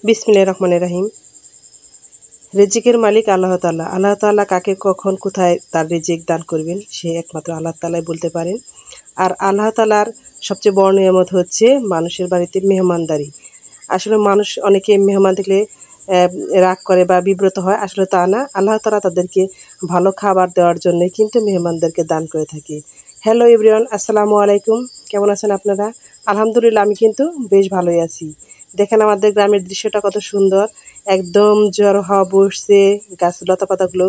বিসমিল্লাহির রহমানির রহিম। রিজিকের মালিক আল্লাহ তাআলা। আল্লাহ তাআলা কাকে কখন কোথায় তার রিজিক দান করবেন সে একমাত্র আল্লাহ তাআলাই বলতে পারেন। আর আল্লাহ তাআলার সবচেয়ে বড় নিয়ামত হচ্ছে মানুষের বাড়িতে মেহমানদারি। আসলে মানুষ অনেকে মেহমান দেখলে রাগ করে বা বিব্রত হয়, আসলে তা না। আল্লাহ তাআলা তাদেরকে ভালো খাবার দেওয়ার জন্যই কিন্তু মেহমানদেরকে দান করে থাকে। হ্যালো এভরিওয়ান, আসসালামু আলাইকুম। কেমন আছেন আপনারা? আলহামদুলিল্লাহ, আমি কিন্তু বেশ ভালোই আছি। দেখেন আমাদের গ্রামের দৃশ্যটা কত সুন্দর। একদম ঝড়ো হাওয়া বসছে, গাছ লতাপাতাগুলো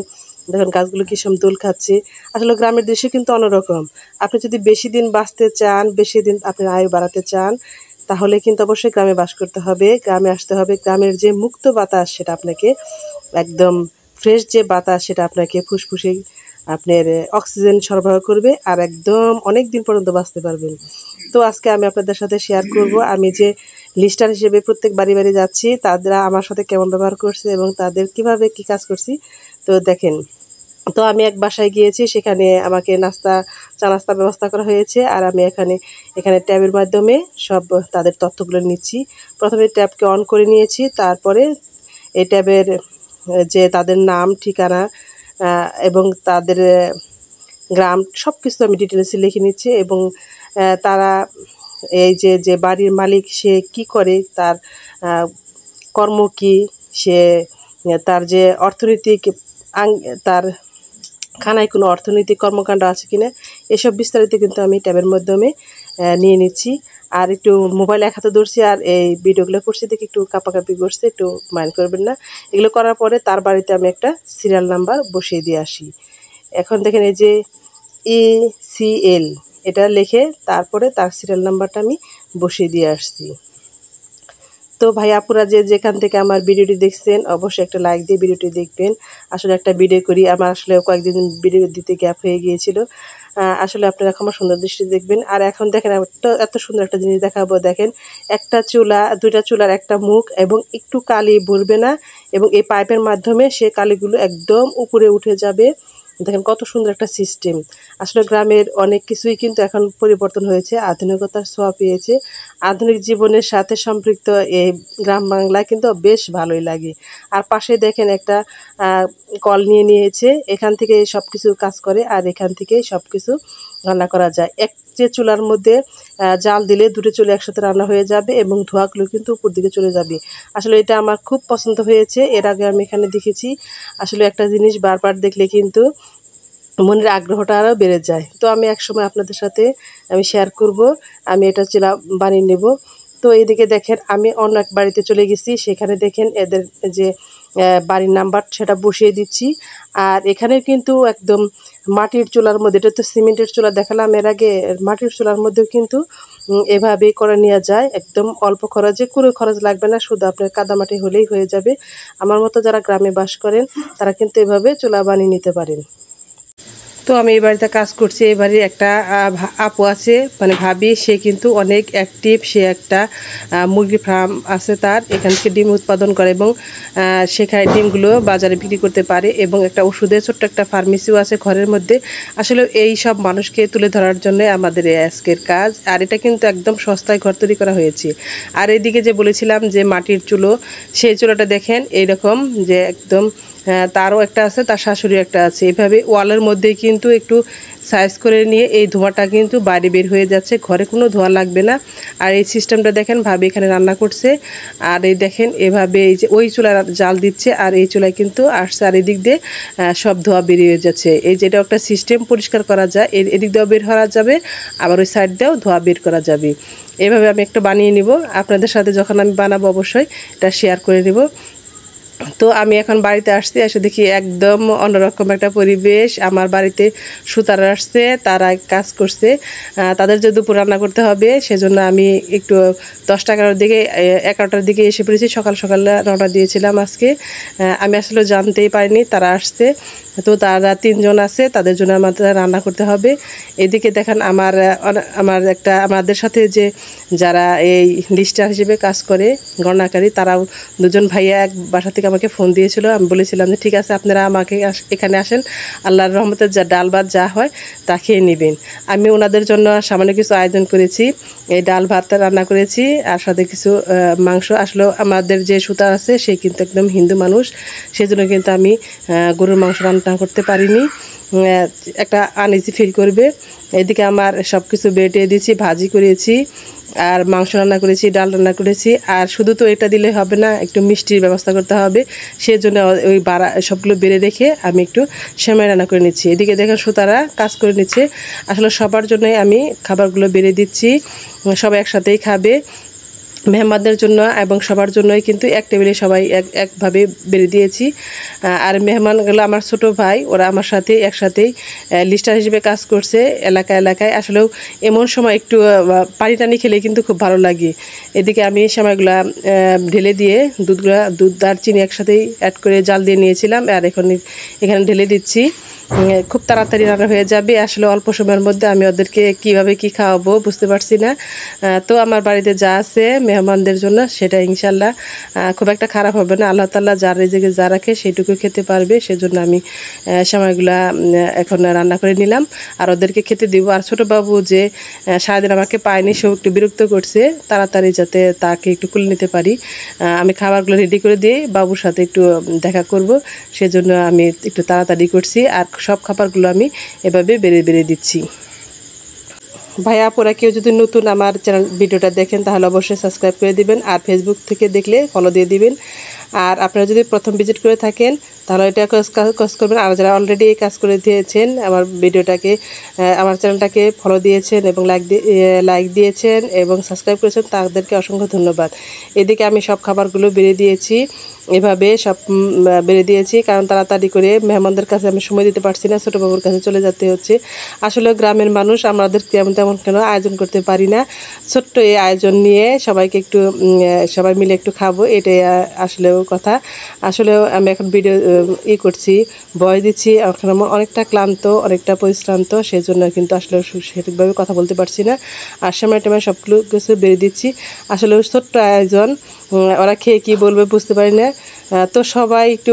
দেখেন, গাছগুলো কি সুন্দর দোল খাচ্ছে। আসলে গ্রামের দৃশ্য কিন্তু অন্যরকম। আপনি যদি বেশি দিন বাঁচতে চান, বেশি দিন আপনার আয়ু বাড়াতে চান, তাহলে কিন্তু অবশ্যই গ্রামে বাস করতে হবে, গ্রামে আসতে হবে। গ্রামের যে মুক্ত বাতাস সেটা আপনাকে একদম ফ্রেশ যে বাতাস সেটা আপনাকে ফুসফুসে আপনার অক্সিজেন সরবরাহ করবে আর একদম অনেক দিন পর্যন্ত বাঁচতে পারবেন। তো আজকে আমি আপনাদের সাথে শেয়ার করব আমি যে লিস্টার হিসেবে প্রত্যেক বাড়ি বাড়ি যাচ্ছি, তারা আমার সাথে কেমন ব্যবহার করছে এবং তাদের কিভাবে কি কাজ করছি। তো দেখেন, তো আমি এক বাসায় গিয়েছি, সেখানে আমাকে চা নাস্তা ব্যবস্থা করা হয়েছে। আর আমি এখানে ট্যাবের মাধ্যমে সব তাদের তথ্যগুলো নিচ্ছি। প্রথমে ট্যাবকে অন করে নিয়েছি, তারপরে এই ট্যাবের যে তাদের নাম, ঠিকানা এবং তাদের গ্রাম সব কিছু আমি ডিটেলসে লিখে নিচ্ছি। এবং তারা এই যে বাড়ির মালিক সে কি করে, তার কর্ম কি, সে তার যে অর্থনৈতিক তার খানায় কোনো অর্থনৈতিক কর্মকাণ্ড আছে কিনা, এসব বিস্তারিত কিন্তু আমি ট্যাবের মাধ্যমে নিয়ে নিচ্ছি। আর একটু মোবাইল এক হাতে ধরছি আর এই ভিডিওগুলো করছি দেখে একটু কাঁপাকাঁপি করছে, একটু মাইন্ড করবেন না। এগুলো করার পরে তার বাড়িতে আমি একটা সিরিয়াল নাম্বার বসিয়ে দিয়ে আসি। এখন দেখেন এই যে ECL এটা লিখে তারপরে তার সিরিয়াল নাম্বারটা আমি বসিয়ে দিয়ে আসছি। তো ভাই আপুরা যেখান থেকে আমার ভিডিওটি দেখছেন, অবশ্যই একটা লাইক দিয়ে ভিডিওটি দেখবেন। আসলে একটা ভিডিও করি, আমার আসলে কয়েকদিন ভিডিও দিতে গ্যাপ হয়ে গিয়েছিল। আসলে আপনারা আমার সুন্দর দৃষ্টি দেখবেন। আর এখন দেখেন এত সুন্দর একটা জিনিস দেখাবো। দেখেন, একটা চুলা, দুইটা চুলার একটা মুখ এবং একটু কালি ভরবে না, এবং এই পাইপের মাধ্যমে সে কালিগুলো একদম উপরে উঠে যাবে। দেখেন কত সুন্দর একটা সিস্টেম। আসলে গ্রামের অনেক কিছুই কিন্তু এখন পরিবর্তন হয়েছে, আধুনিকতার ছোঁয়া পেয়েছে। আধুনিক জীবনের সাথে সম্পৃক্ত এই গ্রাম বাংলায় কিন্তু বেশ ভালোই লাগে। আর পাশে দেখেন একটা কল নিয়েছে, এখান থেকে সব কিছু কাজ করে আর এখান থেকেই সব কিছু রান্না করা যায়। যে চুলার মধ্যে জাল দিলে দুটো চুলা একসাথে রান্না হয়ে যাবে এবং ধোঁয়াগুলো কিন্তু উপর দিকে চলে যাবে। আসলে এটা আমার খুব পছন্দ হয়েছে। এর আগে আমি এখানে দেখেছি। আসলে একটা জিনিস বারবার দেখলে কিন্তু মনের আগ্রহটা আরও বেড়ে যায়। তো আমি একসময় আপনাদের সাথে আমি শেয়ার করব আমি এটা চুলা বানিয়ে নেব। তো এইদিকে দেখেন আমি অন্য এক বাড়িতে চলে গেছি, সেখানে দেখেন এদের যে বাড়ির নাম্বার সেটা বসিয়ে দিচ্ছি। আর এখানে কিন্তু একদম মাটির চুলার মধ্যে, এটা তো সিমেন্টের চুলা দেখালাম এর আগে, মাটির চুলার মধ্যেও কিন্তু এভাবেই করে নেওয়া যায়। একদম অল্প খরচে, কোনো খরচ লাগবে না, শুধু আপনার কাদামাটি হলেই হয়ে যাবে। আমার মতো যারা গ্রামে বাস করেন তারা কিন্তু এভাবে চুলা বানিয়ে নিতে পারেন। তো আমি এই বাড়িতে কাজ করছি। এই বাড়ির একটা আপু আছে, মানে ভাবি, সে কিন্তু অনেক অ্যাক্টিভ। সে একটা মুরগি ফার্ম আছে তার, এখান থেকে ডিম উৎপাদন করে এবং সেখানে ডিমগুলো বাজারে বিক্রি করতে পারে। এবং একটা ওষুধের ছোট্ট একটা ফার্মেসিও আছে ঘরের মধ্যে। আসলে এই সব মানুষকে তুলে ধরার জন্য আমাদের আজকের কাজ। আর এটা কিন্তু একদম সস্তায় ঘর তৈরি করা হয়েছে। আর এদিকে যে বলেছিলাম যে মাটির চুলো, সেই চুলোটা দেখেন এইরকম, যে একদম তারও একটা আছে, তার শাশুড়ি একটা আছে। এভাবে ওয়ালের মধ্যে কিন্তু একটু সাইজ করে নিয়ে এই ধোঁয়াটা কিন্তু বাইরে বের হয়ে যাচ্ছে, ঘরে কোনো ধোঁয়া লাগবে না। আর এই সিস্টেমটা দেখেন, ভাবি এখানে রান্না করছে। আর এই দেখেন এভাবে এই যে ওই চুলায় জাল দিচ্ছে আর এই চুলায় কিন্তু আসছে, আর এদিক দিয়ে সব ধোঁয়া বেরিয়ে যাচ্ছে। এই যেটা একটা সিস্টেম, পরিষ্কার করা যায়, এদিক দিয়েও বের করা যাবে, আবার ওই সাইড দিয়েও ধোঁয়া বের করা যাবে। এভাবে আমি একটা বানিয়ে নিব, আপনাদের সাথে যখন আমি বানাবো অবশ্যই এটা শেয়ার করে নেব। তো আমি এখন বাড়িতে আসছি, এসে দেখি একদম অন্যরকম একটা পরিবেশ। আমার বাড়িতে সুতার আসছে, তারা কাজ করছে, তাদের যে দুপুর রান্না করতে হবে সেজন্য আমি একটু 11টার দিকে এসে পড়েছি। সকাল সকাল রওনা দিয়েছিলাম আজকে। আমি আসলে জানতেই পারিনি তারা আসছে। তো তারা 3 জন আছে, তাদের জন্য আমাদের রান্না করতে হবে। এদিকে দেখেন আমাদের সাথে যারা এই লিস্টার হিসেবে কাজ করে, গণনাকারী, তারাও 2 জন ভাইয়া এক বাসা থেকে আমাকে ফোন দিয়েছিল। আমি বলেছিলাম যে ঠিক আছে, আপনারা আমাকে এখানে আসেন, আল্লাহর রহমতের যা ডাল ভাত যা হয় তা খেয়ে নেবেন। আমি ওনাদের জন্য সামান্য কিছু আয়োজন করেছি। এই ডাল ভাতটা রান্না করেছি আর সাথে কিছু মাংস। আসলে আমাদের যে সুতার আছে সে কিন্তু একদম হিন্দু মানুষ, সেজন্য কিন্তু আমি গরুর মাংস রান্না করতে পারিনি, একটা আনইজি ফিল করবে। এদিকে আমার সব কিছু বেটে দিয়েছি, ভাজি করেছি আর মাংস রান্না করেছি, ডাল রান্না করেছি। আর শুধু তো এটা দিলে হবে না, একটু মিষ্টির ব্যবস্থা করতে হবে, সেজন্য ওই সবগুলো বেড়ে রেখে আমি একটু সেমাই রান্না করে নিচ্ছি। এদিকে দেখেন সুতারা কাজ করে নিচ্ছে। আসলে সবার জন্যই আমি খাবারগুলো বেড়ে দিচ্ছি, সবাই একসাথেই খাবে। মেহমানদের জন্য এবং সবার জন্যই কিন্তু এক টেবিলে সবাই একভাবে বেড়ে দিয়েছি। আর মেহমানগুলো আমার ছোট ভাই, ওরা আমার সাথে একসাথেই লিস্টার হিসেবে কাজ করছে এলাকায়। আসলেও এমন সময় একটু পানি টানি খেলে কিন্তু খুব ভালো লাগে। এদিকে আমি সময়গুলো ঢেলে দিয়ে দুধ আর চিনি একসাথেই অ্যাড করে জাল দিয়ে নিয়েছিলাম, আর এখানে ঢেলে দিচ্ছি। খুব তাড়াতাড়ি রান্না হয়ে যাবে। আসলে অল্প সময়ের মধ্যে আমি ওদেরকে কিভাবে কি খাওয়াবো বুঝতে পারছি না। তো আমার বাড়িতে যা আছে মেহমানদের জন্য সেটা ইনশাল্লাহ খুব একটা খারাপ হবে না। আল্লাহ তাআলা যার রিজিকে যা রাখে সেইটুকু খেতে পারবে, সেজন্য আমি সময়গুলা এখন রান্না করে নিলাম আর ওদেরকে খেতে দিব। আর ছোটো বাবু যে সারাদিন আমাকে পায়নি, সেও একটু বিরক্ত করছে, তাড়াতাড়ি যাতে তাকে একটু কুলে নিতে পারি। আমি খাবারগুলো রেডি করে দিয়ে বাবুর সাথে একটু দেখা করব, সেজন্য আমি একটু তাড়াতাড়ি করছি। আর সব খাবারগুলো আমি এভাবে বেড়ে দিচ্ছি। ভাইয়া আপুরা কেউ যদি নতুন আমার চ্যানেল ভিডিওটা দেখেন তাহলে অবশ্যই সাবস্ক্রাইব করে দিবেন, আর ফেসবুক থেকে দেখলে ফলো দিয়ে দিবেন। আর আপনারা যদি প্রথম ভিজিট করে থাকেন তাহলে এটা কাজ করবেন। আর যারা অলরেডি এই কাজ করে দিয়েছেন, আমার ভিডিওটাকে আমার চ্যানেলটাকে ফলো দিয়েছেন এবং লাইক দিয়েছেন এবং সাবস্ক্রাইব করেছেন, তাদেরকে অসংখ্য ধন্যবাদ। এদিকে আমি সব খাবারগুলো বেড়ে দিয়েছি, এভাবে সব বেড়ে দিয়েছি, কারণ তাড়াতাড়ি করে মেহমানদের কাছে আমি সময় দিতে পারছি না, ছোটো বাবুর কাছে চলে যেতে হচ্ছে। আসলে গ্রামের মানুষ, আমাদের তেমন কেন আয়োজন করতে পারি না। ছোট্ট এই আয়োজন নিয়ে সবাইকে একটু সবাই মিলে একটু খাবো, এটাই আসলেও কথা। আসলেও আমি এখন ভিডিও করছি, ভয়েস দিচ্ছি, এখন আমার অনেকটা ক্লান্ত, অনেকটা পরিশ্রান্ত, সেই জন্য কিন্তু আসলে সঠিকভাবে কথা বলতে পারছি না। আর সময় সবগুলো কিছু বেড়ে দিচ্ছি। আসলে ছোট্ট আয়োজন, ওরা খেয়ে কী বলবে বুঝতে পারি না। তো সবাই একটু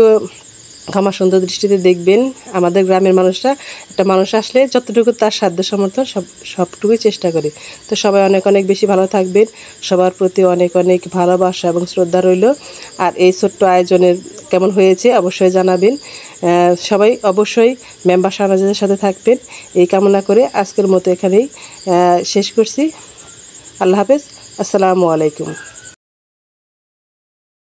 ক্ষমা সুন্দর দৃষ্টিতে দেখবেন। আমাদের গ্রামের মানুষরা, একটা মানুষ আসলে যতটুকু তার সাধ্য সমর্থন সবটুকুই চেষ্টা করে। তো সবাই অনেক বেশি ভালো থাকবেন, সবার প্রতি অনেক ভালোবাসা এবং শ্রদ্ধা রইল। আর এই ছোট্ট আয়োজনের কেমন হয়েছে অবশ্যই জানাবেন। সবাই অবশ্যই মেম্বার শাহনাজের সাথে থাকবেন এই কামনা করে আজকের মতো এখানেই শেষ করছি। আল্লাহ হাফেজ, আসসালামু আলাইকুম।